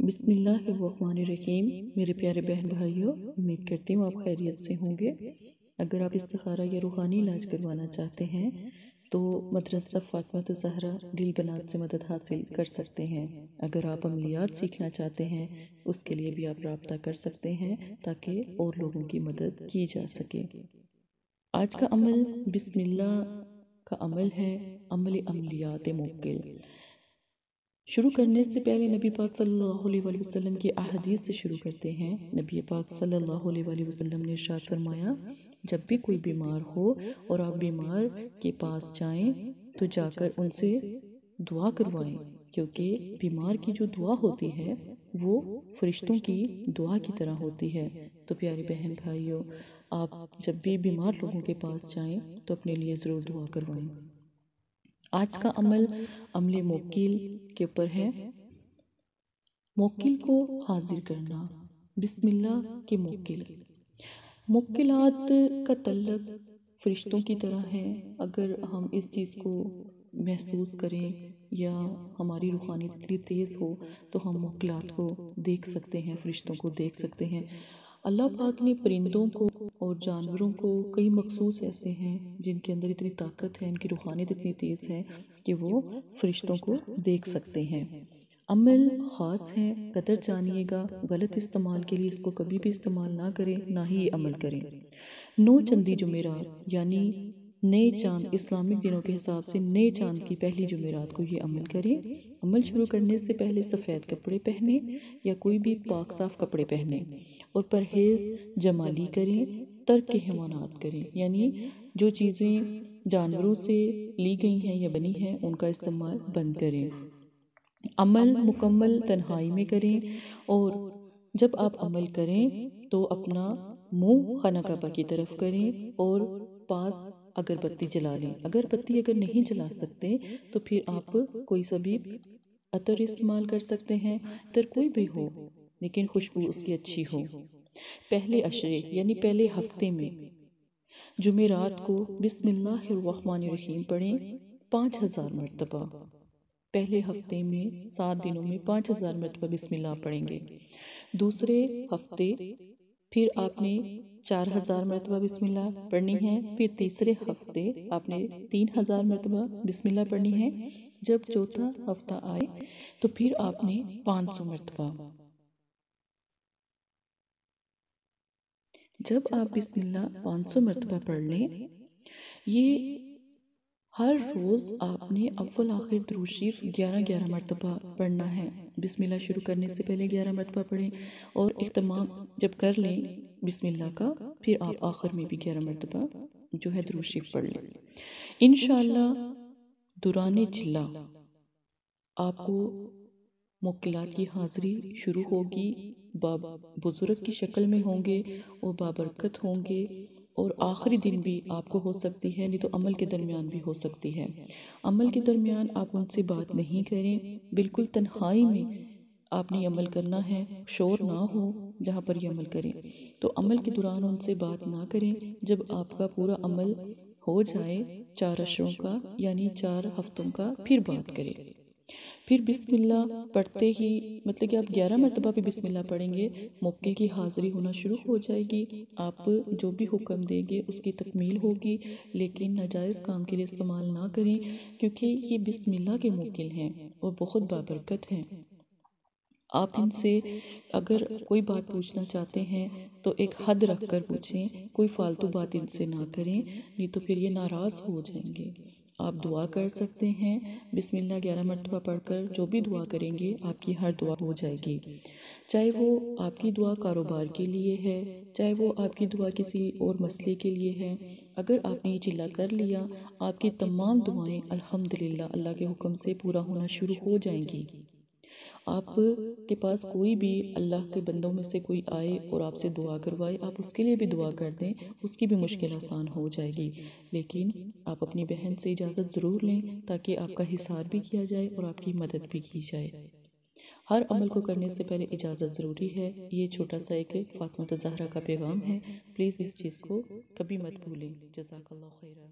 بسم اللہ الرحمن الرحیم۔ میرے پیارے بہن بھائیوں، امید کرتی ہوں آپ خیریت سے ہوں گے۔ اگر آپ استخارہ یا روحانی علاج کروانا چاہتے ہیں تو مدرسہ فاطمہ زہرا دل بنات سے مدد حاصل کر سکتے ہیں۔ اگر آپ عملیات سیکھنا چاہتے ہیں اس کے لیے بھی آپ رابطہ کر سکتے ہیں تاکہ اور لوگوں کی مدد کی جا سکے۔ آج کا عمل بسم اللہ کا عمل ہے، عمل عملیات موکل۔ شروع کرنے سے پہلے نبی پاک صلی اللہ علیہ وسلم کی احادیث سے شروع کرتے ہیں۔ نبی پاک صلی اللہ علیہ وسلم نے ارشاد فرمایا، جب بھی کوئی بیمار ہو اور آپ بیمار کے پاس جائیں تو جا کر ان سے دعا کروائیں، کیونکہ بیمار کی جو دعا ہوتی ہے وہ فرشتوں کی دعا کی طرح ہوتی ہے۔ تو پیارے بہن بھائیوں، آپ جب بھی بیمار لوگوں کے پاس جائیں تو اپنے لیے ضرور دعا کروائیں۔ آج کا عمل عمل موکل کے اوپر ہے۔ موکل کو حاضر کرنا، بسم اللہ کے موکل۔ موکلات کا تعلق فرشتوں کی طرح ہے۔ اگر ہم اس چیز کو محسوس کریں یا ہماری روحانیت اتنی تیز ہو تو ہم موکلات کو دیکھ سکتے ہیں، فرشتوں کو دیکھ سکتے ہیں۔ اللہ پاک نے پرندوں کو اور جانوروں کو کئی مخصوص ایسے ہیں جن کے اندر اتنی طاقت ہے، ان کی روحانیت اتنی تیز ہے کہ وہ فرشتوں کو دیکھ سکتے ہیں۔ عمل خاص ہے، قدر جانیے گا، غلط استعمال کے لیے اس کو کبھی بھی استعمال نہ کریں، نہ ہی یہ عمل کریں۔ 9 چندی جمعرات یعنی نئے چاند، اسلامک دنوں کے حساب سے نئے چاند کی پہلی جمعرات کو یہ عمل کریں۔ عمل شروع کرنے سے پہلے سفید کپڑے پہنیں یا کوئی بھی پاک صاف کپڑے پہنیں اور پرہیز جمالی کریں، ترک حیوانات کریں، یعنی جو چیزیں جانوروں سے لی گئی ہیں یا بنی ہیں ان کا استعمال بند کریں۔ عمل مکمل تنہائی میں کریں، اور جب آپ عمل کریں تو اپنا منہ خانہ کعبہ کی طرف کریں اور پاس اگربتی جلا لیں۔ اگربتی اگر نہیں جلا سکتے تو پھر آپ کوئی سا بھی عطر استعمال کر سکتے ہیں، عطر کوئی بھی ہو لیکن خوشبو اس کی اچھی ہو۔ پہلے عشرے یعنی پہلے ہفتے میں جمعرات کو بسم اللہ الرحمن الرحیم پڑھیں 5000 مرتبہ۔ پہلے ہفتے میں 7 دنوں میں 5000 مرتبہ بسم اللہ پڑھیں گے۔ دوسرے ہفتے پھر آپ نے 4000 مرتبہ بسم اللہ پڑھنی ہے۔ پھر تیسرے ہفتے آپ نے 3000 مرتبہ بسم اللہ پڑھنی ہے۔ جب چوتھا ہفتہ آئے تو پھر آپ نے 500 مرتبہ۔ جب آپ بسم اللہ 500 مرتبہ پڑھ لیں، یہ ہر روز آپ نے اول آخر درود شریف 11 مرتبہ پڑھنا ہے۔ بسم اللہ شروع کرنے سے پہلے 11 مرتبہ پڑھیں اور اختتام جب کر لیں بسم اللہ کا پھر آپ آخر میں بھی 11 مرتبہ جو ہے درود شریف پڑھ لیں۔ انشاءاللہ دوران چلا آپ کو موکلات کی حاضری شروع ہوگی، بزرگ کی شکل میں ہوں گے اور بابرکت ہوں گے، اور آخری دن بھی آپ کو ہو سکتی ہے، نہیں تو عمل کے درمیان بھی ہو سکتی ہے۔ عمل کے درمیان آپ ان سے بات نہیں کریں، بالکل تنہائی میں آپ نے عمل کرنا ہے، شور نہ ہو جہاں پر یہ عمل کریں۔ تو عمل کے دوران ان سے بات نہ کریں۔ جب آپ کا پورا عمل ہو جائے 4 عشروں کا یعنی 4 ہفتوں کا، پھر بات کریں۔ پھر بسم اللہ پڑھتے ہی مطلب کہ آپ 11 مرتبہ بھی بسم اللہ پڑھیں گے، موکل کی حاضری ہونا شروع ہو جائے گی۔ آپ جو بھی حکم دیں گے اس کی تکمیل ہوگی، لیکن ناجائز کام کے لیے استعمال نہ کریں، کیونکہ یہ بسم اللہ کے موکل ہیں اور بہت بابرکت ہیں۔ آپ ان سے اگر کوئی بات پوچھنا چاہتے ہیں تو ایک حد رکھ کر پوچھیں، کوئی فالتو بات ان سے نہ کریں، نہیں تو پھر یہ ناراض ہو جائیں گے۔ آپ دعا کر سکتے ہیں، بسم اللہ 11 مرتبہ پڑھ کر جو بھی دعا کریں گے آپ کی ہر دعا ہو جائے گی، چاہے وہ آپ کی دعا کاروبار کے لیے ہے، چاہے وہ آپ کی دعا کسی اور مسئلے کے لیے ہے۔ اگر آپ نے یہ چلا کر لیا، آپ کی تمام دعائیں الحمدللہ اللہ کے حکم سے پورا ہونا شروع ہو جائیں گی۔ آپ کے پاس کوئی بھی اللہ کے بندوں میں سے کوئی آئے اور آپ سے دعا کروائے، آپ اس کے لیے بھی دعا کر دیں، اس کی بھی مشکل آسان ہو جائے گی۔ لیکن آپ اپنی بہن سے اجازت ضرور لیں تاکہ آپ کا حساب بھی کیا جائے اور آپ کی مدد بھی کی جائے۔ ہر عمل کو کرنے سے پہلے اجازت ضروری ہے۔ یہ چھوٹا سا ایک فاطمہ زہرا کا پیغام ہے، پلیز اس چیز کو کبھی مت بھولیں۔ جزاک اللہ خیرہ۔